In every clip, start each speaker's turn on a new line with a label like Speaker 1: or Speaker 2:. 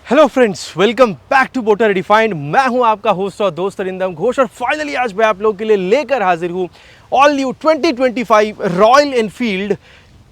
Speaker 1: Hello friends, welcome back to motor refined. मैं हूं आपका होस्ट और दोस्त अरिंदम घोष और फाइनली आज मैं आप लोगों के लिए लेकर हाजिर हूं all new 2025 Royal Enfield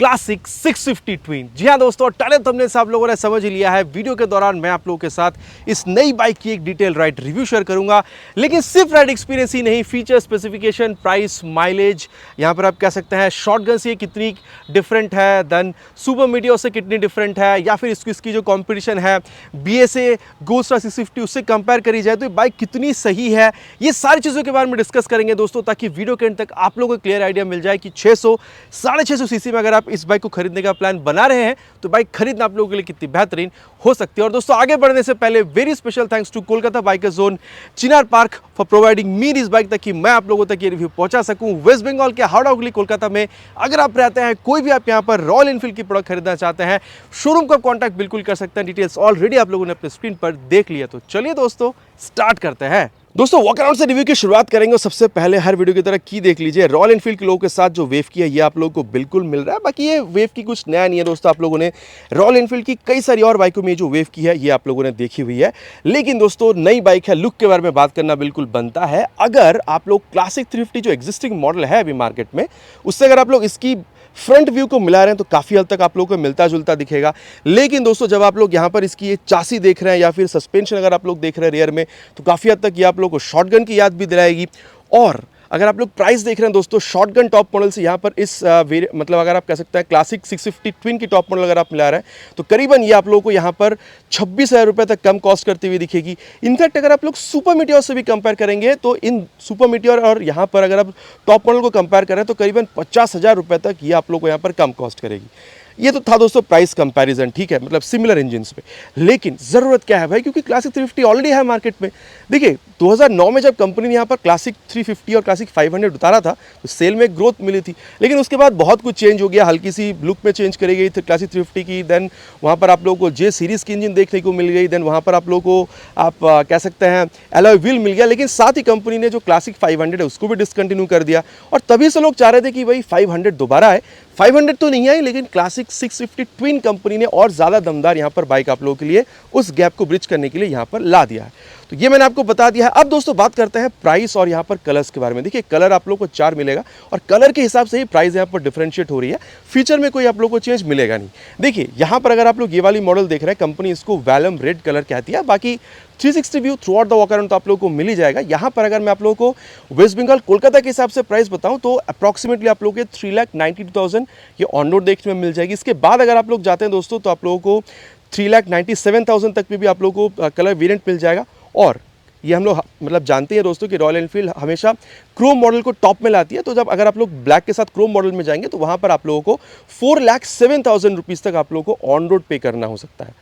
Speaker 1: Classic 650 twin. जी हाँ दोस्तों, टाइटल थंबनेल से आप लोगों ने समझ ही लिया है। वीडियो के दौरान मैं आप लोगों के साथ इस नई बाइक की एक डिटेल राइड रिव्यू शेयर करूंगा, लेकिन सिर्फ राइड एक्सपीरियंस ही नहीं, फीचर, स्पेसिफिकेशन, प्राइस, माइलेज, यहाँ पर आप कह सकते हैं शॉटगन से कितनी डिफरेंट है, देन सुपर मीटियोर से कितनी डिफरेंट है, या फिर इसकी जो कॉम्पिटिशन है BSA गोल्डस्टार 650 उससे कंपेयर करी जाए तो ये बाइक कितनी सही है, ये सारी चीज़ों के बारे में डिस्कस करेंगे दोस्तों, ताकि वीडियो के एंड तक आप लोगों को क्लियर आइडिया मिल जाए कि 600 650 सीसी में अगर आप इस बाइक को खरीदने का प्लान बना रहे हैं तो बाइक खरीदना आप लोगों के लिए कितनी बेहतरीन हो सकती है। और दोस्तों आगे बढ़ने से पहले very special thanks to Kolkata bikers zone Chinar park for providing me this bike, ताकि मैं आप लोगों तक ये रिव्यू पहुंचा सकूं। वेस्ट बंगाल के हावड़ा हुगली कोलकाता में अगर आप रहते हैं, कोई भी आप यहां पर रॉयल एनफील्ड की प्रोडक्ट खरीदना चाहते हैं, शोरूम का कॉन्टैक्ट बिल्कुल कर सकते हैं। डिटेल्स ऑलरेडी आप लोगों ने अपने स्क्रीन पर देख लिया, तो चलिए दोस्तों स्टार्ट करते हैं। दोस्तों वॉक अराउंड से रिव्यू की शुरुआत करेंगे और सबसे पहले हर वीडियो की तरह की देख लीजिए, रॉयल एनफील्ड के लोगों के साथ जो वेव की है ये आप लोगों को बिल्कुल मिल रहा है। बाकी ये वेव की कुछ नया नहीं है दोस्तों, आप लोगों ने रॉयल एनफील्ड की कई सारी और बाइकों में जो वेव की है ये आप लोगों ने देखी हुई है। लेकिन दोस्तों नई बाइक है, लुक के बारे में बात करना बिल्कुल बनता है। अगर आप लोग क्लासिक 350 जो एग्जिस्टिंग मॉडल है अभी मार्केट में, उससे अगर आप लोग इसकी फ्रंट व्यू को मिला रहे हैं तो काफ़ी हद तक आप लोगों को मिलता जुलता दिखेगा। लेकिन दोस्तों जब आप लोग यहाँ पर इसकी ये चासी देख रहे हैं या फिर सस्पेंशन अगर आप लोग देख रहे हैं रियर में, तो काफ़ी हद तक ये आप लोगों को शॉटगन की याद भी दिलाएगी। और अगर आप लोग प्राइस देख रहे हैं दोस्तों, शॉटगन टॉप मॉडल से यहाँ पर इस मतलब अगर आप कह सकते हैं क्लासिक 650 ट्विन की टॉप मॉडल अगर आप मिला रहे हैं तो करीबन ये आप लोगों को यहाँ पर 26,000 रुपये तक कम कॉस्ट करती हुई दिखेगी। इनफैक्ट अगर आप लोग सुपर मीटियोर से भी कंपेयर करेंगे तो इन सुपर मीटियोर और यहाँ पर अगर आप टॉप मॉडल को कंपेयर करें तो करीबन 50,000 रुपये तक ये आप लोग को यहाँ पर कम कॉस्ट करेगी। ये तो था दोस्तों प्राइस कंपैरिजन, ठीक है, मतलब सिमिलर इंजन्स पे। लेकिन ज़रूरत क्या है भाई, क्योंकि क्लासिक 350 ऑलरेडी है मार्केट में। देखिए 2009 में जब कंपनी ने यहाँ पर क्लासिक 350 और क्लासिक 500 उतारा था तो सेल में ग्रोथ मिली थी, लेकिन उसके बाद बहुत कुछ चेंज हो गया, हल्की सी लुक में चेंज करी गई थी क्लासिक 350 की। देन वहाँ पर आप लोगों को जे सीरीज़ की इंजन देखने को मिल गई। देन वहाँ पर आप लोगों को आप कह सकते हैं एलॉय व्हील मिल गया। लेकिन साथ ही कंपनी ने जो क्लासिक 500 है उसको भी डिसकंटिन्यू कर दिया, और तभी से लोग चाह रहे थे कि भाई 500 दोबारा आए। 500 तो नहीं आई, लेकिन क्लासिक 650 ट्विन कंपनी ने और ज़्यादा दमदार यहाँ पर बाइक आप लोगों के लिए उस गैप को ब्रिज करने के लिए यहाँ पर ला दिया है। तो ये मैंने आपको बता दिया है। अब दोस्तों बात करते हैं प्राइस और यहाँ पर कलर्स के बारे में। देखिए कलर आप लोगों को 4 मिलेगा और कलर के हिसाब से ही प्राइस यहाँ पर डिफरेंशिएट हो रही है, फीचर में कोई आप लोगों को चेंज मिलेगा नहीं। देखिए यहाँ पर अगर आप लोग ये वाली मॉडल देख रहे हैं, कंपनी इसको वैलम रेड कलर कहती है। बाकी 360 view through out the walk around तो आप लोगों को मिल ही जाएगा। यहाँ पर अगर मैं आप लोगों को वेस्ट बंगाल कोलकाता के हिसाब से प्राइस बताऊँ तो अप्रॉक्सीमेटली आप लोगों के 3,92,000 ये ऑन रोड देखने में मिल जाएगी। इसके बाद अगर आप लोग जाते हैं दोस्तों तो आप लोगों को 3,97,000 तक में भी आप लोगों को कलर वेरिएंट मिल जाएगा। और ये हम लोग मतलब जानते हैं दोस्तों कि रॉयल एनफील्ड हमेशा क्रोम मॉडल को टॉप में लाती है, तो जब अगर आप लोग ब्लैक के साथ क्रोम मॉडल में जाएंगे तो वहाँ पर आप लोगों को 4,07,000 रुपीज़ तक आप लोगों को ऑन रोड पे करना हो सकता है,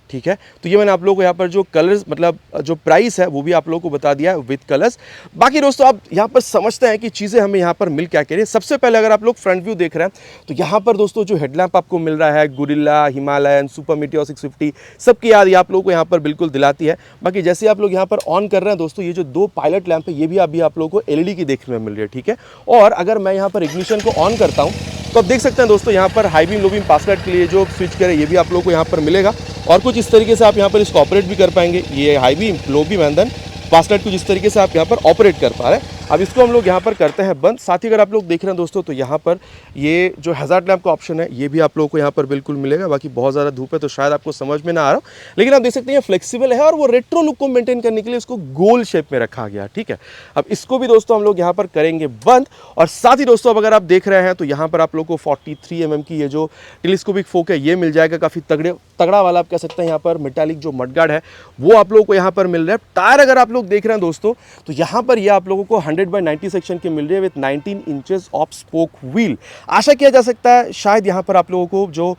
Speaker 1: ठीक है। तो ये मैंने आप लोगों को यहाँ पर जो कलर्स मतलब जो प्राइस है वो भी आप लोगों को बता दिया है विद कलर्स। बाकी दोस्तों आप यहाँ पर समझते हैं कि चीज़ें हमें यहाँ पर मिल क्या कह रही है। सबसे पहले अगर आप लोग फ्रंट व्यू देख रहे हैं तो यहाँ पर दोस्तों जो हेडलैम्प आपको मिल रहा है, गुरिल्ला, हिमालयन, सुपर मीटियोर 650, सबकी याद ये आप लोगों को यहाँ पर बिल्कुल दिलाती है। बाकी जैसे आप लोग यहाँ पर ऑन कर रहे हैं दोस्तों, ये जो 2 पायलट लैंप है ये भी अभी आप लोगों को LED की देखने में मिल रही है, ठीक है। और अगर मैं यहाँ पर इग्निशन को ऑन करता हूँ तो आप देख सकते हैं दोस्तों यहाँ पर हाई बीम लो बीम पास लाइट के लिए जो स्विच करे ये भी आप लोगों को यहाँ पर मिलेगा। और कुछ इस तरीके से आप यहाँ पर इसको ऑपरेट भी कर पाएंगे। ये high beam, low beam and then pass light कुछ इस तरीके से आप यहाँ पर ऑपरेट कर पा रहे हैं। अब इसको हम लोग यहाँ पर करते हैं बंद। साथ ही अगर आप लोग देख रहे हैं दोस्तों तो यहाँ पर ये जो हैजार्ड लैंप का ऑप्शन है ये भी आप लोगों को यहाँ पर बिल्कुल मिलेगा। बाकी बहुत ज़्यादा धूप है तो शायद आपको समझ में ना आ रहा हो, लेकिन आप देख सकते हैं फ्लेक्सिबल है और वो रेट्रो लुक को मेंटेन करने के लिए इसको गोल शेप में रखा गया, ठीक है। अब इसको भी दोस्तों हम लोग यहाँ पर करेंगे बंद। और साथ ही दोस्तों अब अगर आप देख रहे हैं तो यहाँ पर आप लोग को 43 mm की ये जो टेलीस्कोपिक फोक है ये मिल जाएगा, काफ़ी तगड़ा वाला आप कह सकते हैं। यहाँ पर मेटालिक जो मडगार्ड है वो आप लोगों को यहाँ पर मिल रहा है। टायर अगर आप लोग देख रहे हैं दोस्तों तो यहाँ पर ये आप लोगों को 100/90 सेक्शन के मिल रही है with 19 inches of spoke wheel. आशा किया जा सकता है शायद यहाँ पर आप लोगों को जो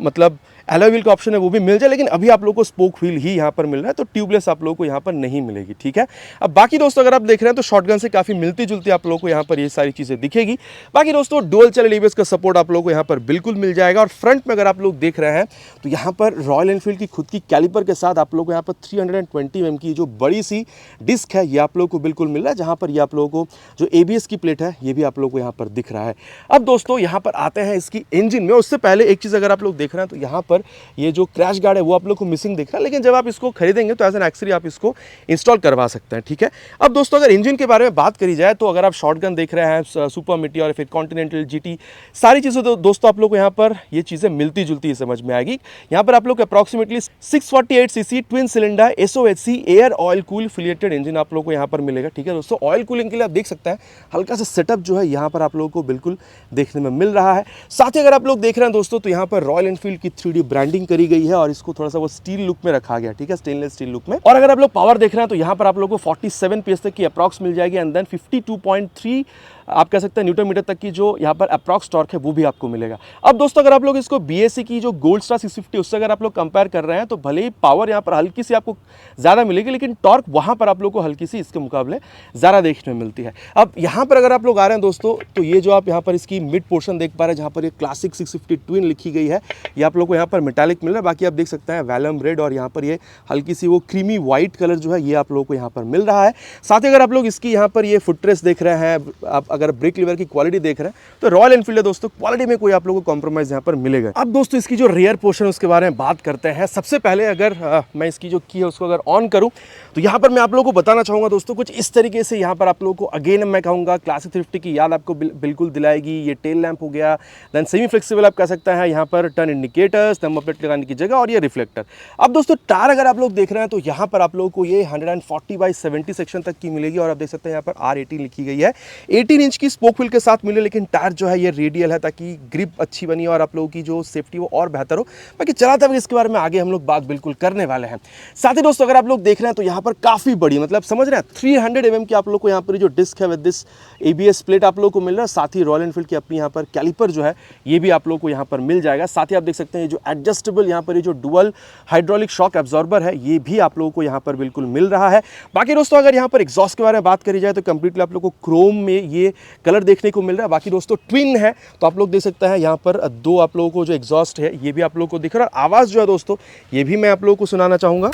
Speaker 1: मतलब एलॉय व्हील का ऑप्शन है वो भी मिल जाए, लेकिन अभी आप लोगों को स्पोक व्हील ही यहाँ पर मिल रहा है, तो ट्यूबलेस आप लोगों को यहाँ पर नहीं मिलेगी, ठीक है। अब बाकी दोस्तों अगर आप देख रहे हैं तो शॉटगन से काफ़ी मिलती जुलती आप लोगों को यहाँ पर ये सारी चीज़ें दिखेगी। बाकी दोस्तों डुअल चैनल ABS का सपोर्ट आप लोगों को यहाँ पर बिल्कुल मिल जाएगा। और फ्रंट में अगर आप लोग देख रहे हैं तो यहाँ पर रॉयल एनफील्ड की खुद की कैलिपर के साथ आप लोगों को यहाँ पर 320 mm की जो बड़ी सी डिस्क है ये आप लोगों को बिल्कुल मिल रहा है, जहाँ पर ये आप लोगों को जो ABS की प्लेट है ये भी आप लोगों को यहाँ पर दिख रहा है। अब दोस्तों यहाँ पर आते हैं इसकी इंजन में। उससे पहले एक चीज़ अगर आप लोग देख रहे हैं तो यहाँ पर पर ये जो क्रैश गार्ड है वो आप लोग को मिसिंग दिख रहा है, लेकिन जब आप इसको खरीदेंगे तो एज एन एक्सेसरी आप इसको इंस्टॉल करवा सकते हैं, ठीक है। अब दोस्तों अगर इंजन के बारे में बात करी जाए तो अगर आप शॉटगन देख रहे हैं, सुपर मीटियोर, फिर कॉन्टिनेंटल, जीटी, सारी चीज़ें तो दोस्तों आप लोग को यहाँ पर ये चीज़ें मिलती जुलती समझ में आएगी। यहाँ पर आप लोग approximately 648 CC twin cylinder SOHC air oil cool फिलेटेड इंजन आप लोग को यहाँ पर मिलेगा, ठीक है दोस्तों। ऑयल कूलिंग के लिए आप देख सकते हैं हल्का सा सेटअप जो है यहाँ पर आप लोगों को बिल्कुल देखने में मिल रहा है। साथ ही अगर आप लोग देख रहे हैं दोस्तों तो यहाँ पर रॉयल एनफील्ड की 3D ब्रांडिंग करी गई है और इसको थोड़ा सा वो स्टील लुक में रखा गया, ठीक है, स्टेनलेस स्टील लुक में। और अगर आप लोग पावर देख रहे हैं तो यहाँ पर आप लोग को 47 PS तक की अप्रॉक्स मिल जाएगी एंड देन 52.3 आप कह सकते हैं न्यूटन मीटर तक की जो यहाँ पर अप्रॉक्स टॉर्क है वो भी आपको मिलेगा। अब दोस्तों अगर आप लोग इसको BAC की जो गोल्ड स्टार 650 उससे अगर आप लोग कंपेयर कर रहे हैं तो भले ही पावर यहाँ पर हल्की सी आपको ज़्यादा मिलेगी, लेकिन टॉर्क वहाँ पर आप लोग को हल्की सी इसके मुकाबले ज़्यादा देखने में मिलती है। अब यहाँ पर अगर आप लोग आ रहे हैं दोस्तों तो ये जो आप यहाँ पर इसकी मिड पोर्शन देख पा रहे हैं जहाँ पर ये क्लासिक 650 ट्विन लिखी गई है, ये आप लोग को यहाँ पर मेटालिक मिल रहा है। बाकी आप देख सकते हैं वैलम रेड और यहाँ पर ये हल्की सी वो क्रीमी व्हाइट कलर जो है ये आप लोगों को यहाँ पर मिल रहा है। साथ ही अगर आप लोग इसकी यहाँ पर ये फुटरेस्ट देख रहे हैं, आप अगर ब्रेक लीवर की क्वालिटी देख रहे हैं तो रॉयल एनफील्ड है दोस्तों, क्वालिटी में कोई आप लोगों को कॉम्प्रोमाइज यहाँ पर मिलेगा। अब दोस्तों इसकी जो रियर पोर्शन उसके बारे में बात करते हैं। सबसे पहले अगर मैं इसकी जो की है उसको अगर ऑन करूं तो यहाँ पर मैं आप लोगों को बताना चाहूँगा दोस्तों कुछ इस तरीके से यहाँ पर आप लोगों को अगेन मैं कहूँगा क्लासिक 350 की याद आपको बिल्कुल दिलाएगी। ये टेल लैंप हो गया, देन सेमी फ्लेक्सिबल आप कह सकते हैं, यहाँ पर टर्न इंडिकेटर्स, नंबर प्लेट लगाने की जगह और ये रिफ्लेक्टर। अब दोस्तों टायर अगर आप लोग देख रहे हैं तो यहाँ पर आप लोगों को ये 140/70 सेक्शन तक की मिलेगी और आप देख सकते हैं यहाँ पर R18 लिखी गई है। 18 इंच की स्पोक व्हील के साथ मिले, लेकिन टायर जो है ये रेडियल है ताकि ग्रिप अच्छी बनी और आप लोगों की जो सेफ्टी वो और बेहतर हो। बाकी चलाते हुए इसके बारे में आगे हम लोग बात बिल्कुल करने वाले हैं। साथ ही दोस्तों अगर आप लोग देख रहे हैं तो यहाँ पर काफ़ी बड़ी मतलब समझ रहे हैं 300 mm की आप लोग को यहाँ पर जो डिस्क है विद दिस ABS प्लेट आप लोग को मिल रहा है। साथ ही रॉयल एनफील्ड की अपनी यहाँ पर कैलिपर जो है ये भी आप लोग को यहाँ पर मिल जाएगा। साथ ही आप देख सकते हैं ये जो एडजस्टेबल यहाँ पर ये जो डुअल हाइड्रोलिक शॉक एब्जॉर्बर है ये भी आप लोगों को यहाँ पर बिल्कुल मिल रहा है। बाकी दोस्तों अगर यहाँ पर एग्जॉस्ट के बारे में बात करी जाए तो कंप्लीटली आप लोग को क्रोम में ये कलर देखने को मिल रहा है। बाकी दोस्तों ट्विन है तो आप लोग देख सकते हैं यहाँ पर दो आप लोगों को जो एग्जॉस्ट है ये भी आप लोगों को दिख रहा है। आवाज़ जो है दोस्तों ये भी मैं आप लोगों को सुनाना चाहूँगा।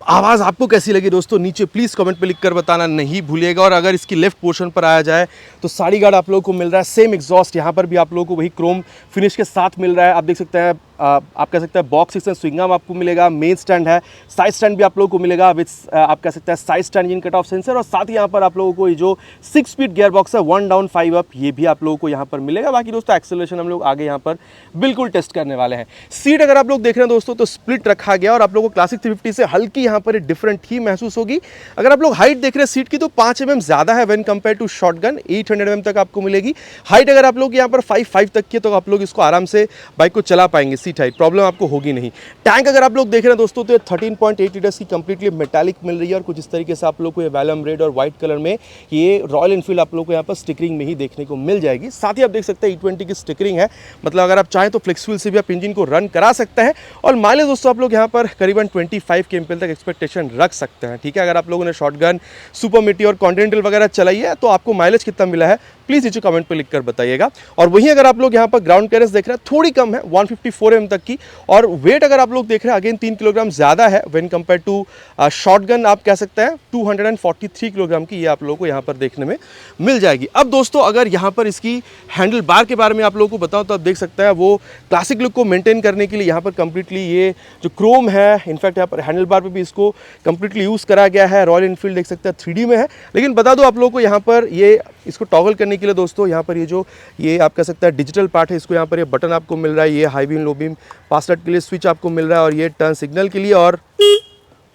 Speaker 1: आवाज़ आपको कैसी लगी दोस्तों नीचे प्लीज़ कमेंट पे लिखकर बताना नहीं भूलिएगा। और अगर इसकी लेफ्ट पोर्शन पर आया जाए तो साड़ी गार्ड आप लोगों को मिल रहा है, सेम एग्जॉस्ट यहाँ पर भी आप लोगों को वही क्रोम फिनिश के साथ मिल रहा है। आप देख सकते हैं आप कह सकते हैं बॉक्स सिस्टम स्विंग आर्म आपको मिलेगा, मेन स्टैंड है, साइड स्टैंड भी आप लोगों को मिलेगा विद आप कह सकते हैं side stand engine cut off sensor. और साथ ही यहाँ पर आप लोगों को ये जो 6 स्पीड गियर बॉक्स है 1 डाउन 5 अप ये भी आप लोगों को यहाँ पर मिलेगा। बाकी दोस्तों एक्सेलरेशन हम लोग आगे यहाँ पर बिल्कुल टेस्ट करने वाले हैं। सीट अगर आप लोग देख रहे हैं दोस्तों तो स्प्लिट रखा गया और आप लोगों को क्लासिक 350 से हल्की यहाँ पर डिफरेंट ही महसूस होगी। अगर आप लोग हाइट देख रहे हैं सीट की तो 5 mm ज़्यादा है when compare to shotgun, 800 mm तक आपको मिलेगी। हाइट अगर आप लोग यहाँ पर 5'5" तक की तो आप लोग इसको आराम से बाइक को चला पाएंगे, सीट हाइट प्रॉब्लम आपको होगी नहीं। टैंक अगर आप लोग देख रहे हैं दोस्तों तो 13.8 लीटर्स की कंप्लीटली मेटालिक मिल रही है और कुछ इस तरीके से आप लोग को ये वैलम रेड और व्हाइट कलर में ये रॉयल एनफील्ड आप लोग को यहाँ पर स्टिकरिंग में ही देखने को मिल जाएगी। साथ ही आप देख सकते हैं E20 की स्टिकरिंग है, मतलब अगर आप चाहें तो फ्लेक्सिबल से भी आप इंजन को रन करा सकते हैं। और माइलेज दोस्तों आप लोग यहाँ पर करीबन 25 kmpl तक एक्सपेक्टेशन रख सकते हैं, ठीक है। अगर आप लोगों ने शॉटगन, सुपर मीटियोर, कॉन्टिनेंटल वगैरह चलाई है तो आपको माइलेज कितना मिला है प्लीज़ नीचे कमेंट पर लिखकर बताइएगा। और वहीं अगर आप लोग यहाँ पर ग्राउंड क्लियरेंस देख रहे हैं थोड़ी कम है 154 mm तक की, और वेट अगर आप लोग देख रहे हैं अगेन 3 किलोग्राम ज़्यादा है व्हेन कंपेयर टू शॉटगन, आप कह सकते हैं 243 किलोग्राम की ये आप लोगों को यहाँ पर देखने में मिल जाएगी। अब दोस्तों अगर यहाँ पर इसकी हैंडल बार के बारे में आप लोगों को बताऊँ तो आप देख सकते हैं वो क्लासिक लुक को मेंटेन करने के लिए यहाँ पर कंप्लीटली ये जो क्रोम है, इनफैक्ट यहाँ पर हैंडल बार पर भी इसको कंप्लीटली यूज़ करा गया है। रॉयल एनफील्ड देख सकते हैं 3D में है, लेकिन बता दो आप लोगों को यहाँ पर ये इसको टॉगल करने के लिए दोस्तों यहाँ पर ये आप कह सकते हैं डिजिटल पार्ट है, इसको यहाँ पर ये बटन आपको मिल रहा है, ये हाई बीम लो बीम पास लाइट के लिए स्विच आपको मिल रहा है और ये टर्न सिग्नल के लिए, और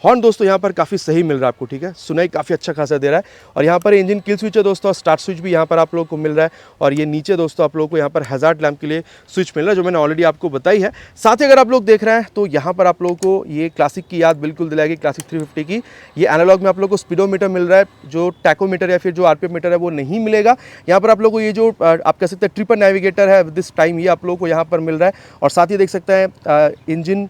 Speaker 1: हॉर्न दोस्तों यहाँ पर काफ़ी सही मिल रहा है आपको, ठीक है, सुनाई काफ़ी अच्छा खासा दे रहा है। और यहाँ पर इंजन किल स्विच है दोस्तों, स्टार्ट स्विच भी यहाँ पर आप लोगों को मिल रहा है। और ये नीचे दोस्तों आप लोगों को यहाँ पर हैजार्ड लैंप के लिए स्विच मिल रहा है जो मैंने ऑलरेडी आपको बताई है। साथ ही अगर आप लोग देख रहे हैं तो यहाँ पर आप लोगों को ये क्लासिक की याद बिल्कुल दिलाएगी, क्लासिक 350 की। ये एनालॉग में आप लोग को स्पीडोमीटर मिल रहा है, जो टैकोमीटर या फिर जो RPM मीटर है वो नहीं मिलेगा। यहाँ पर आप लोग को ये जो आप कह सकते हैं ट्रिपर नेविगेटर है दिस टाइम ये आप लोग को यहाँ पर मिल रहा है। और साथ ही देख सकते हैं इंजन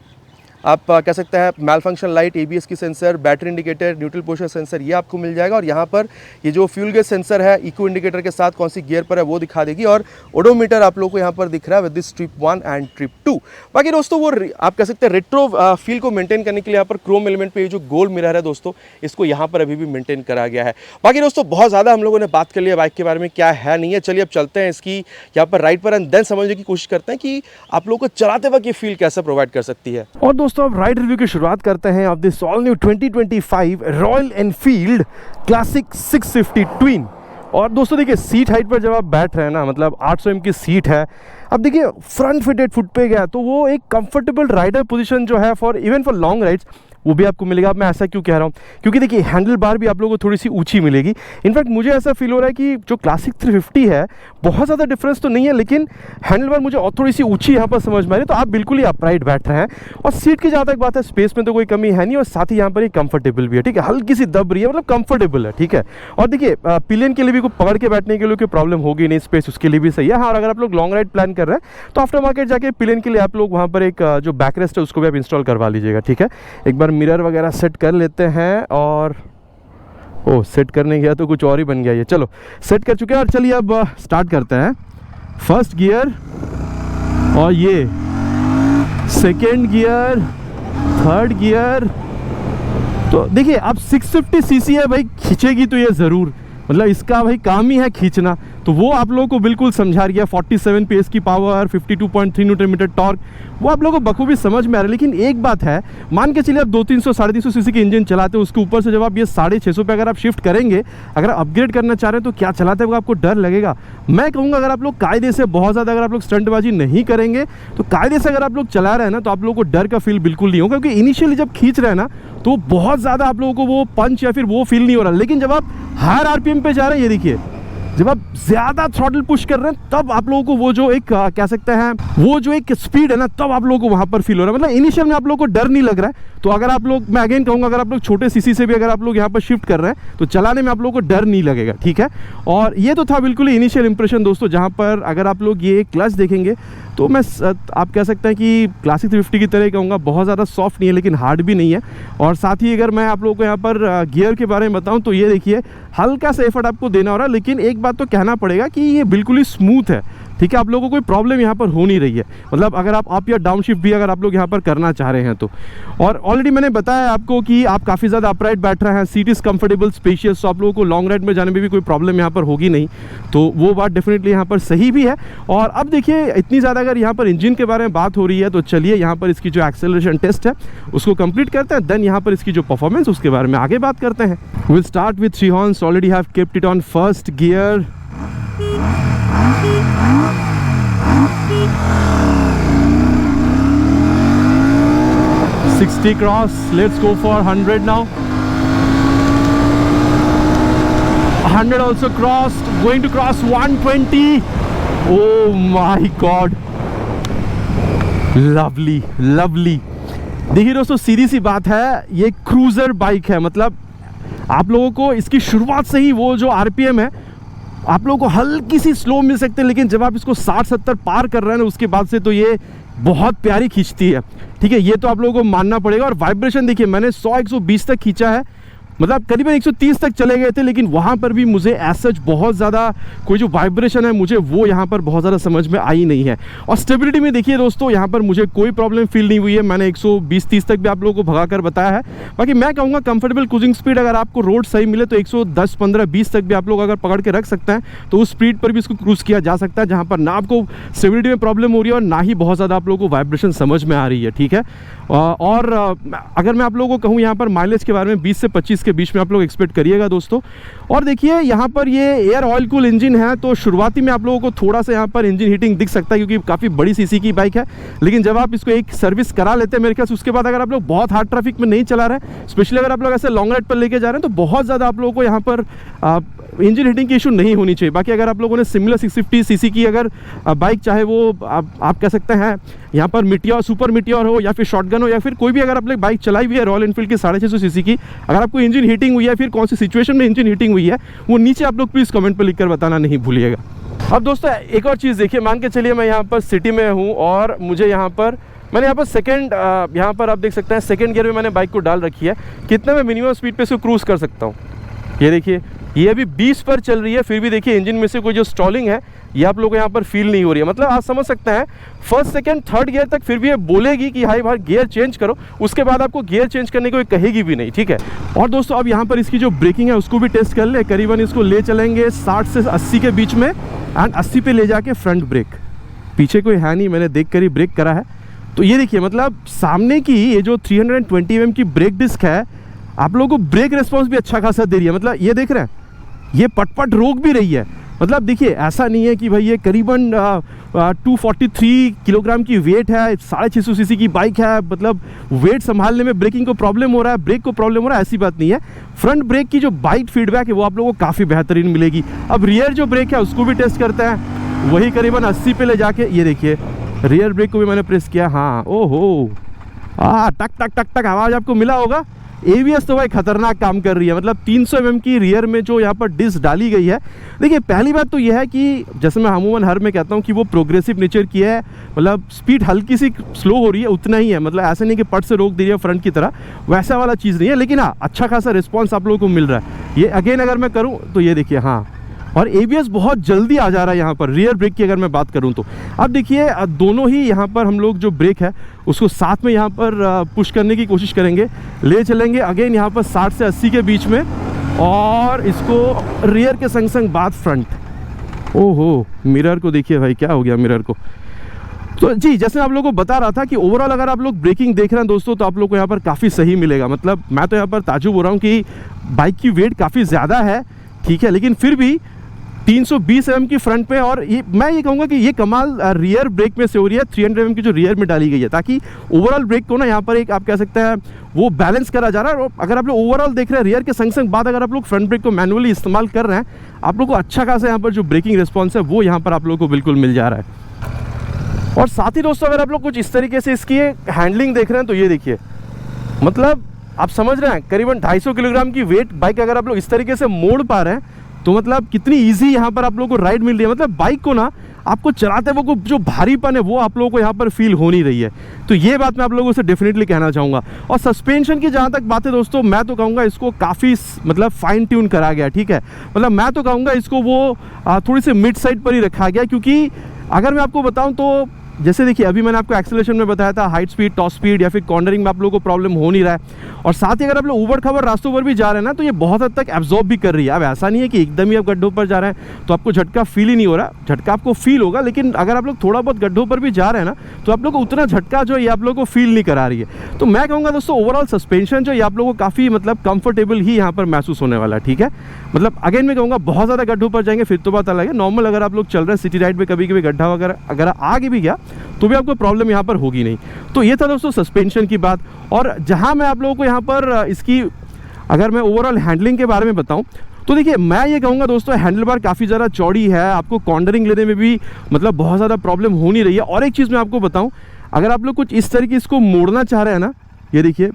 Speaker 1: आप कह सकते हैं मैल फंक्शन लाइट, ABS की sensor, battery indicator, neutral position sensor, ये आपको मिल जाएगा। और यहाँ पर ये जो फ्यूल गेज सेंसर है इको इंडिकेटर के साथ कौन सी गियर पर है वो दिखा देगी। और ओडोमीटर आप लोगों को यहाँ पर दिख रहा है with this trip 1 and trip 2। बाकी दोस्तों वो आप कह सकते हैं रेट्रो फील को मेंटेन करने के लिए यहाँ पर क्रोम एलिमेंट पे ये जो गोल्ड मिरर है दोस्तों, इसको यहाँ पर अभी भी मेंटेन करा गया है। बाकी दोस्तों बहुत ज़्यादा हम लोगों ने बात कर लिया बाइक के बारे में, क्या है नहीं है। चलिए अब चलते हैं इसकी यहाँ पर राइड पर एंड देन समझने की कोशिश करते हैं कि आप लोगों को चलाते वक्त ये फील कैसे प्रोवाइड कर सकती है। और दोस्तों अब राइड रिव्यू की शुरुआत करते हैं of this all new 2025 Royal Enfield Classic 650 twin. और दोस्तों देखिए सीट हाइट पर जब आप बैठ रहे हैं ना, मतलब 800 mm की सीट है। अब देखिए फ्रंट फिटेड फुट पे गया तो वो एक कंफर्टेबल राइडर पोजीशन जो है for even for long rides वो भी आपको मिलेगा। अब मैं ऐसा क्यों कह रहा हूँ, क्योंकि देखिए हैंडल बार भी आप लोगों को थोड़ी सी ऊंची मिलेगी। इनफैक्ट मुझे ऐसा फील हो रहा है कि जो क्लासिक 350 है बहुत ज़्यादा डिफरेंस तो नहीं है, लेकिन हैंडल बार मुझे और थोड़ी सी ऊंची यहाँ पर समझ में आ रही है। तो आप बिल्कुल ही अपराइट बैठ रहे हैं। और सीट की जहाँ तक बात है, स्पेस में तो कोई कमी है नहीं, और साथ ही यहाँ पर ये कंफर्टेबल भी है। ठीक है, हल्की सी दब रही है, मतलब कंफर्टेबल है। ठीक है, और देखिए पिलियन के लिए भी कोई पकड़ के बैठने के लिए कोई प्रॉब्लम होगी नहीं, स्पेस उसके लिए भी सही है। हाँ, और अगर आप लोग लॉन्ग राइड प्लान कर रहे हैं तो आफ्टर मार्केट जाके पिलियन के लिए आप लोग वहाँ पर एक जो बैक रेस्ट है उसको भी आप इंस्टॉल करवा लीजिएगा। ठीक है, एक बार मिरर वगैरह सेट कर लेते हैं। और ओ सेट करने गया तो कुछ और ही बन गया ये। चलो सेट कर चुके हैं और चलिए अब स्टार्ट करते हैं। फर्स्ट गियर और ये सेकेंड गियर, थर्ड गियर। तो देखिए अब 650 सीसी है भाई, खींचेगी तो ये ज़रूर, मतलब इसका भाई काम ही है खींचना। तो वो आप लोगों को बिल्कुल समझा रही है। 47 PS की पावर, 52.3 न्यूटन मीटर टॉर्क, वो आप लोगों को बखूबी समझ में आ रहा है। लेकिन एक बात है, मान के चलिए आप 200-300 350 सीसी के इंजन चलाते हैं, उसके ऊपर से जब आप ये 650 पे अगर आप शिफ्ट करेंगे, अगर अपग्रेड करना चाह रहे हैं तो क्या चलाते हुए आपको डर लगेगा? मैं कहूँगा अगर आप लोग कायदे से बहुत ज़्यादा अगर आप लोग स्टंटबाजी नहीं करेंगे तो कायदे से अगर आप लोग चला रहे हैं ना तो आप लोगों को डर का फील बिल्कुल नहीं होगा। क्योंकि इनिशियली जब खींच रहे हैं ना तो बहुत ज़्यादा आप लोगों को वो पंच या फिर वो फील नहीं हो रहा। लेकिन जब आप हायर RPM पे जा रहे हैं, ये देखिए जब आप ज़्यादा थ्रॉटल पुश कर रहे हैं तब आप लोगों को वो जो एक कह सकते हैं वो जो एक स्पीड है ना, तब आप लोगों को वहाँ पर फील हो रहा है। मतलब इनिशियल में आप लोगों को डर नहीं लग रहा है। तो अगर आप लोग, मैं अगेन कहूँगा, अगर आप लोग छोटे सीसी से भी अगर आप लोग यहाँ पर शिफ्ट कर रहे हैं तो चलाने में आप लोगों को डर नहीं लगेगा। ठीक है, और ये तो था बिल्कुल ही इनिशियल इंप्रेशन दोस्तों, जहाँ पर अगर आप लोग ये क्लच देखेंगे तो मैं आप कह सकते हैं कि क्लासिक 350 की तरह कहूँगा, बहुत ज़्यादा सॉफ्ट नहीं है लेकिन हार्ड भी नहीं है। और साथ ही अगर मैं आप लोगों को यहाँ पर गियर के बारे में बताऊँ तो ये देखिए हल्का सा एफर्ट आपको देना हो रहा है, लेकिन एक बात तो कहना पड़ेगा कि ये बिल्कुल ही स्मूथ है। ठीक है, आप लोगों को कोई प्रॉब्लम यहाँ पर हो नहीं रही है। मतलब अगर आप अप या डाउन शिफ्ट भी अगर आप लोग यहाँ पर करना चाह रहे हैं तो। और ऑलरेडी मैंने बताया आपको कि आप काफ़ी ज़्यादा अपराइट बैठ रहे हैं, सीट इज़ कंफर्टेबल स्पेशियस, तो आप लोगों को लॉन्ग राइड में जाने में भी कोई प्रॉब्लम यहाँ पर होगी नहीं। तो वो बात डेफिनेटली यहाँ पर सही भी है। और अब देखिए इतनी ज़्यादा अगर यहाँ पर इंजन के बारे में बात हो रही है तो चलिए यहाँ पर इसकी जो एक्सेलरेशन टेस्ट है उसको कंप्लीट करते हैं। देन यहाँ पर इसकी जो परफॉर्मेंस उसके बारे में आगे बात करते हैं। Will start with 3 horns, already have kept it on first gear. $60 cross, let's go for 100 now. 100 also crossed, going to cross 120. Oh my god, lovely lovely। देखिए दोस्तों सीधी सी बात है, ये क्रूजर बाइक है। मतलब आप लोगों को इसकी शुरुआत से ही वो जो RPM है आप लोगों को हल्की सी स्लो मिल सकते हैं, लेकिन जब आप इसको 60-70 पार कर रहे हैं ना उसके बाद से तो ये बहुत प्यारी खींचती है। ठीक है, ये तो आप लोगों को मानना पड़ेगा। और वाइब्रेशन देखिए, मैंने 100-120 तक खींचा है, मतलब करीबन 130 तक चले गए थे, लेकिन वहाँ पर भी मुझे एज बहुत ज़्यादा कोई जो वाइब्रेशन है मुझे वो यहाँ पर बहुत ज़्यादा समझ में आई नहीं है। और स्टेबिलिटी में देखिए दोस्तों यहाँ पर मुझे कोई प्रॉब्लम फील नहीं हुई है। मैंने 120-30 तक भी आप लोगों को भगा कर बताया है। बाकी मैं कहूँगा कंफर्टेबल क्रूजिंग स्पीड अगर आपको रोड सही मिले तो 110, 15, 20 तक भी आप लोग अगर पकड़ के रख सकते हैं तो उस स्पीड पर भी इसको क्रूज किया जा सकता है, जहाँ पर ना आपको स्टेबिलिटी में प्रॉब्लम हो रही है और ना ही बहुत ज़्यादा आप लोगों को वाइब्रेशन समझ में आ रही है। ठीक है, और अगर मैं आप लोगों को कहूँ यहाँ पर माइलेज के बारे में 20 से 25 के बीच में आप लोग एक्सपेक्ट करिएगा दोस्तों। और देखिए यहाँ पर ये एयर ऑयल कूल इंजन है, तो शुरुआती में आप लोगों को थोड़ा सा यहाँ पर इंजन हीटिंग दिख सकता है क्योंकि काफ़ी बड़ी सीसी की बाइक है। लेकिन जब आप इसको एक सर्विस करा लेते हैं मेरे ख्याल से, उसके बाद अगर आप लोग बहुत हार्ड ट्रैफिक में नहीं चला रहे हैं, स्पेशली अगर आप लोग ऐसे लॉन्ग राइड पर लेके जा रहे हैं, तो बहुत ज़्यादा आप लोगों को यहाँ पर इंजन हीटिंग की इशू नहीं होनी चाहिए। बाकी अगर आप लोगों ने सिमिलर 650 सीसी की अगर बाइक, चाहे वो आप कह सकते हैं यहाँ पर मिटियोर, सुपर मिटियोर हो या फिर शॉटगन हो या फिर कोई भी अगर आप लोग बाइक चलाई हुई है रॉयल एनफील्ड की 650 सीसी की, अगर आपको इंजन हीटिंग हुई है, फिर कौन सी सिचुएशन में इंजन हीटिंग हुई है, वो नीचे आप लोग प्लीज़ कमेंट पर लिखकर बताना नहीं भूलिएगा। अब दोस्तों एक और चीज़ देखिए, मान के चलिए मैं यहाँ पर सिटी में हूँ और मुझे यहाँ पर मैंने यहाँ पर सेकंड, यहाँ पर आप देख सकते हैं सेकंड गियर में मैंने बाइक को डाल रखी है। कितना मैं मिनिमम स्पीड पे इसको क्रूज़ कर सकता हूँ, ये देखिए, ये अभी 20 पर चल रही है, फिर भी देखिए इंजन में से कोई जो स्टॉलिंग है ये आप लोगों को यहाँ पर फील नहीं हो रही है। मतलब आप समझ सकते हैं फर्स्ट सेकंड थर्ड गियर तक फिर भी ये बोलेगी कि हाई भाई गियर चेंज करो, उसके बाद आपको गियर चेंज करने को कहेगी भी नहीं, ठीक है। और दोस्तों अब यहाँ पर इसकी जो ब्रेकिंग है उसको भी टेस्ट कर ले। करीबन इसको ले चलेंगे 60 से 80 के बीच में, एंड 80 पे ले जाके फ्रंट ब्रेक, पीछे कोई है नहीं, मैंने देख कर ही ब्रेक करा है। तो ये देखिए मतलब सामने की ये जो 320 mm की ब्रेक डिस्क है आप लोगों को ब्रेक रिस्पॉन्स भी अच्छा खासा दे रही है। मतलब ये देख रहे हैं ये पट रोक भी रही है। मतलब देखिए ऐसा नहीं है कि भाई ये करीबन 243 किलोग्राम की वेट है, 650 सीसी की बाइक है, मतलब वेट संभालने में ब्रेकिंग को प्रॉब्लम हो रहा है, ब्रेक को प्रॉब्लम हो रहा है, ऐसी बात नहीं है। फ्रंट ब्रेक की जो बाइट फीडबैक है वो आप लोगों को काफ़ी बेहतरीन मिलेगी। अब रियर जो ब्रेक है उसको भी टेस्ट करते हैं, वही करीबन 80 पे ले जाके, ये देखिए रियर ब्रेक को भी मैंने प्रेस किया, हाँ ओहो टक टक टक टक आवाज़ आपको मिला होगा। ABS तो भाई खतरनाक काम कर रही है। मतलब 300 mm की रियर में जो यहाँ पर डिस्क डाली गई है, देखिए पहली बात तो यह है कि जैसे मैं अमूमन हर में कहता हूँ कि वो प्रोग्रेसिव नेचर की है, मतलब स्पीड हल्की सी स्लो हो रही है उतना ही है, मतलब ऐसा नहीं कि पट से रोक दे रही है फ्रंट की तरह, वैसा वाला चीज़ नहीं है। लेकिन हाँ अच्छा खासा रिस्पॉन्स आप लोगों को मिल रहा है। ये अगेन अगर मैं करूँ तो ये देखिए, हाँ, और ABS बहुत जल्दी आ जा रहा है यहाँ पर। रियर ब्रेक की अगर मैं बात करूँ तो अब देखिए दोनों ही यहाँ पर हम लोग जो ब्रेक है उसको साथ में यहाँ पर पुश करने की कोशिश करेंगे, ले चलेंगे अगेन यहाँ पर 60 से 80 के बीच में, और इसको रियर के संग संग बात फ्रंट। ओहो मिरर को देखिए भाई, क्या हो गया मिरर को। तो जी जैसे मैं आप लोगों को बता रहा था कि ओवरऑल अगर आप लोग ब्रेकिंग देख रहे हैं दोस्तों तो आप लोग को यहाँ पर काफ़ी सही मिलेगा। मतलब मैं तो यहाँ पर ताजुब हो रहा हूँ कि बाइक की वेट काफ़ी ज़्यादा है, ठीक है, लेकिन फिर भी 320 mm की फ्रंट पे, और ये मैं ये कहूँगा कि ये कमाल रियर ब्रेक में से हो रही है, 300 mm की जो रियर में डाली गई है, ताकि ओवरऑल ब्रेक को ना यहाँ पर एक आप कह सकते हैं वो बैलेंस करा जा रहा है। और अगर आप लोग ओवरऑल देख रहे हैं रियर के संग संग बाद अगर आप लोग फ्रंट ब्रेक को मैनुअली इस्तेमाल कर रहे हैं, आप लोग को अच्छा खासा यहाँ पर जो ब्रेकिंग रिस्पॉन्स है वो यहाँ पर आप लोग को बिल्कुल मिल जा रहा है। और साथ ही दोस्तों अगर आप लोग कुछ इस तरीके से इसकी हैंडलिंग देख रहे हैं तो ये देखिए, मतलब आप समझ रहे हैं करीबन 250 किलोग्राम की वेट बाइक अगर आप लोग इस तरीके से मोड़ पा रहे हैं तो मतलब कितनी इजी यहाँ पर आप लोगों को राइड मिल रही है। मतलब बाइक को ना आपको चलाते वक्त जो भारीपन है वो आप लोगों को यहाँ पर फील हो नहीं रही है। तो ये बात मैं आप लोगों से डेफिनेटली कहना चाहूँगा। और सस्पेंशन की जहाँ तक बात है दोस्तों, मैं तो कहूँगा इसको काफ़ी मतलब फाइन ट्यून करा गया, ठीक है। मतलब मैं तो कहूँगा इसको वो थोड़ी सी मिड साइड पर ही रखा गया, क्योंकि अगर मैं आपको बताऊँ तो जैसे देखिए अभी मैंने आपको एक्सेलरेशन में बताया था हाइट स्पीड, टॉप स्पीड या फिर कॉर्नरिंग में आप लोगों को प्रॉब्लम हो नहीं रहा है। और साथ ही अगर आप लोग ऊबड़ खाबड़ रास्तों पर भी जा रहे हैं ना तो ये बहुत हद तक एब्जॉर्ब भी कर रही है। अब ऐसा नहीं है कि एकदम ही आप गड्ढों पर जा रहे हैं तो आपको झटका फील ही नहीं हो रहा, झटका आपको फील होगा, लेकिन अगर आप लोग थोड़ा बहुत गड्ढों पर भी जा रहे हैं ना तो आप लोग को उतना झटका जो है आप लोग को फील नहीं करा रही है। तो मैं कहूँगा दोस्तों ओवरऑल सस्पेंशन जो है आप लोगों को काफ़ी मतलब कंफर्टेबल ही यहाँ पर महसूस होने वाला है, ठीक है। मतलब अगेन मैं कहूँगा बहुत ज़्यादा गड्ढों पर जाएंगे फिर तो बात अलग है। नॉर्मल अगर आप लोग चल रहे हैं सिटी राइड में कभी कभी गड्ढा वगैरह अगर आगे भी गया तो भी आपको प्रॉब्लम यहाँ पर होगी नहीं। तो ये था दोस्तों सस्पेंशन की बात। और जहाँ मैं आप लोगों को यहाँ पर इसकी अगर मैं ओवरऑल हैंडलिंग के बारे में बताऊँ तो देखिए मैं ये कहूँगा दोस्तों हैंडल बार काफ़ी ज़्यादा चौड़ी है, आपको कॉर्नरिंग लेने में भी मतलब बहुत ज़्यादा प्रॉब्लम हो नहीं रही है। और एक चीज़ मैं आपको बताऊँ, अगर आप लोग कुछ इस तरीके इसको मोड़ना चाह रहे हैं ना, ये देखिए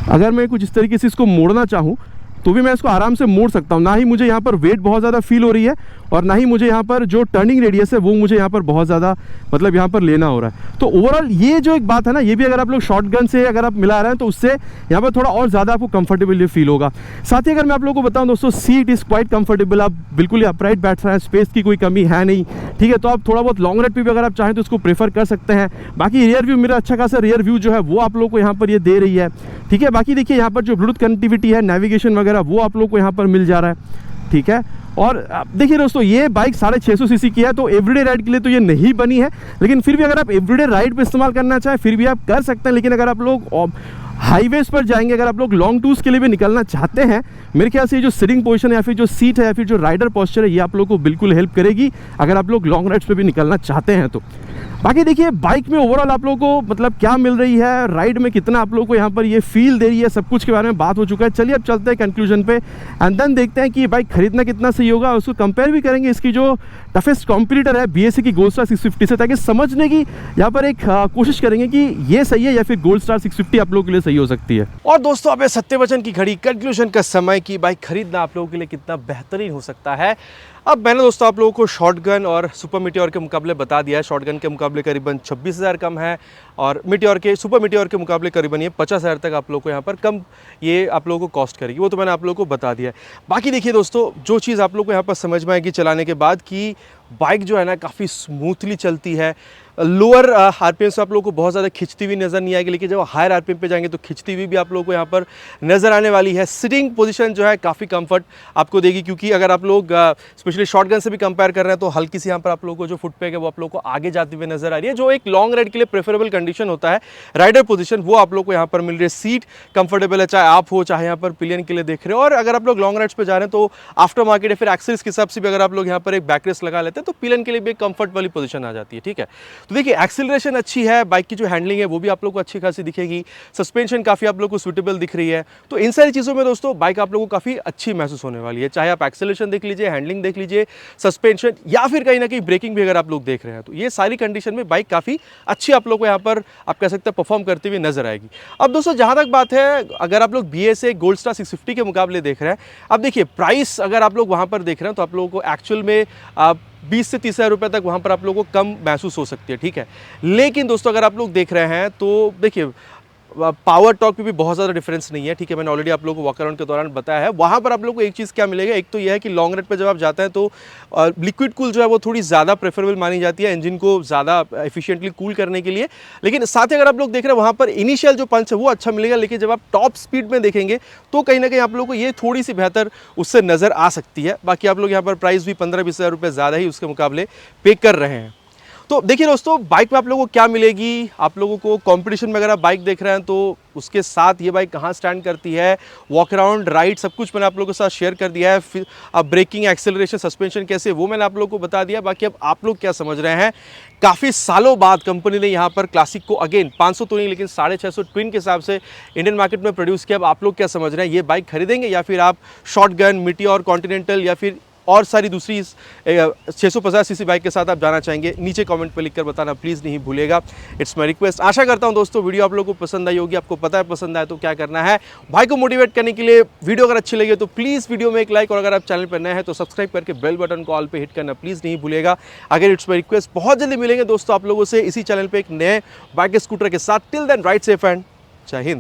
Speaker 1: अगर मैं कुछ इस तरीके से इसको मोड़ना चाहूँ तो भी मैं इसको आराम से मोड़ सकता हूँ। ना ही मुझे यहाँ पर वेट बहुत ज़्यादा फील हो रही है और ना ही मुझे यहाँ पर जो टर्निंग रेडियस है वो मुझे यहाँ पर बहुत ज़्यादा मतलब यहाँ पर लेना हो रहा है। तो ओवरऑल ये जो एक बात है ना, ये भी अगर आप लोग शॉटगन से अगर आप मिला रहे हैं तो उससे यहाँ पर थोड़ा और ज़्यादा आपको कंफर्टेबल फील होगा। साथ ही अगर मैं आप लोगों को बताऊँ दोस्तों, सीट इज़ क्वाइट कंफर्टेबल, आप बिल्कुल ही अपराइट बैठ रहे हैं, स्पेस की कोई कमी है नहीं, ठीक है। तो आप थोड़ा बहुत लॉन्ग राइड पे भी अगर आप चाहें तो उसको प्रेफर कर सकते हैं। बाकी रियर व्यू मेरा अच्छा खासा रियर व्यू जो है वो आप लोग को यहाँ पर ये दे रही है, ठीक है। बाकी देखिए यहाँ पर जो ब्लूटूथ कनेक्टिविटी है, नेविगेशन वगैरह वो आप लोग को यहाँ पर मिल जा रहा है, ठीक है। और देखिए दोस्तों ये बाइक 650 सीसी की है तो एवरीडे राइड के लिए तो ये नहीं बनी है, लेकिन फिर भी अगर आप एवरीडे राइड पे इस्तेमाल करना चाहें फिर भी आप कर सकते हैं। लेकिन अगर आप लोग हाईवेज पर जाएंगे, अगर आप लोग लॉन्ग टूर्स के लिए भी निकलना चाहते हैं, मेरे ख्याल से ये जो सिटिंग पोजीशन है या फिर जो सीट है या फिर जो राइडर पोस्चर है ये आप लोग को बिल्कुल हेल्प करेगी अगर आप लोग लॉन्ग राइड्स पे भी निकलना चाहते हैं तो। बाकी देखिए बाइक में ओवरऑल आप लोगों को मतलब क्या मिल रही है, राइड में कितना आप लोगों को यहाँ पर ये फील दे रही है, सब कुछ के बारे में बात हो चुका है। चलिए अब चलते हैं कंक्लूजन पे एंड देन देखते हैं कि बाइक खरीदना कितना सही होगा। उसको कंपेयर भी करेंगे इसकी जो टफेस्ट कॉम्पिटिटर है BSA की गोल्ड स्टार 650 से, ताकि समझने की यहाँ पर एक कोशिश करेंगे कि ये सही है या फिर गोल्ड स्टार 650 आप लोगों के लिए सही हो सकती है। और दोस्तों अब सत्यवचन की घड़ी कंक्लूजन का समय की बाइक खरीदना आप लोगों के लिए कितना बेहतरीन हो सकता है। अब मैंने दोस्तों आप लोगों को शॉटगन और सुपर मीटियोर के मुकाबले बता दिया है। शॉटगन के मुकाबले करीबन 26,000 कम है और सुपर मीटियोर के मुकाबले करीबन ये 50,000 तक आप लोगों को यहाँ पर कम ये आप लोगों को कॉस्ट करेगी। वो तो मैंने आप लोगों को बता दिया है। बाकी देखिए दोस्तों, जो चीज़ आप लोगों को यहाँ पर समझ में आएगी चलाने के बाद कि बाइक जो है ना काफ़ी स्मूथली चलती है। लोअर आरपीएम से आप लोगों को बहुत ज़्यादा खिंचती हुई नज़र नहीं आएगी, लेकिन जब हायर आरपीएम पे जाएंगे तो खिंचती हुई भी आप लोगों को यहाँ पर नज़र आने वाली है। सिटिंग पोजीशन जो है काफ़ी कंफर्ट आपको देगी, क्योंकि अगर आप लोग स्पेशली शॉटगन से भी कंपेयर कर रहे हैं तो हल्की सी यहाँ पर आप लोगों को जो फुट पैक है वो आप लोगों को आगे जाती हुई नजर आ रही है, जो एक लॉन्ग राइड के लिए प्रेफरेबल कंडीशन होता है। राइडर पोजीशन वो आप लोग को यहाँ पर मिल रही है। सीट कंफर्टेबल है, चाहे आप हो चाहे यहाँ पर पिलियन के लिए देख रहे हो। और अगर आप लोग लॉन्ग राइड्स पे जा रहे हैं तो आफ्टर मार्केट या फिर एक्सेस के हिसाब से भी अगर आप लोग यहाँ पर एक बैकरेस्ट लगा लेते हैं तो पिलियन के लिए भी एक कंफर्ट वाली पोजीशन आ जाती है। ठीक है, तो देखिए एक्सीलरेशन अच्छी है, बाइक की जो हैंडलिंग है वो भी आप लोग को अच्छी खासी दिखेगी। सस्पेंशन काफी आप लोग को सुटेबल दिख रही है। तो इन सारी चीजों में दोस्तों बाइक आप लोगों को काफी अच्छी महसूस होने वाली है। चाहे आप एक्सेलरेशन देख लीजिए, हैंडलिंग देख लीजिए, सस्पेंशन या फिर कहीं ना कहीं ब्रेकिंग भी अगर आप लोग देख रहे हैं तो ये सारी कंडीशन में बाइक काफी अच्छी आप लोग को यहाँ पर आप कह सकते हैं परफॉर्म करती हुई नजर आएगी। अब दोस्तों जहां तक बात है, अगर आप लोग BSA गोल्ड स्टार 650 के मुकाबले देख रहे हैं, अब देखिए प्राइस अगर आप लोग वहां पर देख रहे हैं तो आप लोगों को एक्चुअल में 20 से 30,000 रुपये तक वहाँ पर आप लोगों को कम महसूस हो सकती है। ठीक है, लेकिन दोस्तों अगर आप लोग देख रहे हैं तो देखिए पावर टॉर्क पे भी बहुत ज़्यादा डिफरेंस नहीं है। ठीक है, मैंने ऑलरेडी आप लोगों को वॉक अराउंड के दौरान बताया है। वहाँ पर आप लोगों को एक चीज़ क्या मिलेगा, एक तो यह है कि लॉन्ग राइड पे जब आप जाते हैं तो लिक्विड कूल जो है वो थोड़ी ज़्यादा प्रेफरेबल मानी जाती है इंजन को ज़्यादा एफिशिएंटली कूल करने के लिए। लेकिन साथ ही अगर आप लोग देख रहे हैं वहाँ पर इनिशियल जो पंच है वो अच्छा मिलेगा, लेकिन जब आप टॉप स्पीड में देखेंगे तो कहीं ना कहीं आप लोगों को ये थोड़ी सी बेहतर उससे नज़र आ सकती है। बाकी आप लोग यहाँ पर प्राइस भी 15-20 हज़ार रुपये ज़्यादा ही उसके मुकाबले पे कर रहे हैं। तो देखिए दोस्तों, बाइक में आप लोगों को क्या मिलेगी, आप लोगों को कंपटीशन में अगर आप बाइक देख रहे हैं तो उसके साथ ये बाइक कहाँ स्टैंड करती है, वॉक अराउंड राइड सब कुछ मैंने आप लोगों के साथ शेयर कर दिया है। फिर अब ब्रेकिंग, एक्सेलरेशन, सस्पेंशन कैसे वो मैंने आप लोगों को बता दिया। बाकी अब आप लोग क्या समझ रहे हैं। काफ़ी सालों बाद कंपनी ने यहाँ पर क्लासिक को अगेन 500 तो नहीं लेकिन 650 ट्विन के हिसाब से इंडियन मार्केट में प्रोड्यूस किया। अब आप लोग क्या समझ रहे हैं, ये बाइक खरीदेंगे या फिर आप शॉटगन, मीटियोर, कॉन्टिनेंटल या फिर और सारी दूसरी 650 सीसी बाइक के साथ आप जाना चाहेंगे? नीचे कमेंट पे लिखकर बताना प्लीज़ नहीं भूलिएगा। It's my request. आशा करता हूं दोस्तों वीडियो आप लोगों को पसंद आई होगी। आपको पता है पसंद आए तो क्या करना है, भाई को मोटिवेट करने के लिए वीडियो अगर अच्छी लगी तो प्लीज़ वीडियो में एक लाइक, और अगर आप चैनल पर नए हैं तो सब्सक्राइब करके बेल बटन को ऑल पे हिट करना प्लीज़ नहीं भूलिएगा। अगर इट्स माय रिक्वेस्ट, बहुत जल्दी मिलेंगे दोस्तों आप लोगों से इसी चैनल पर एक नए बाइक स्कूटर के साथ। Till then ride safe and जय हिंद।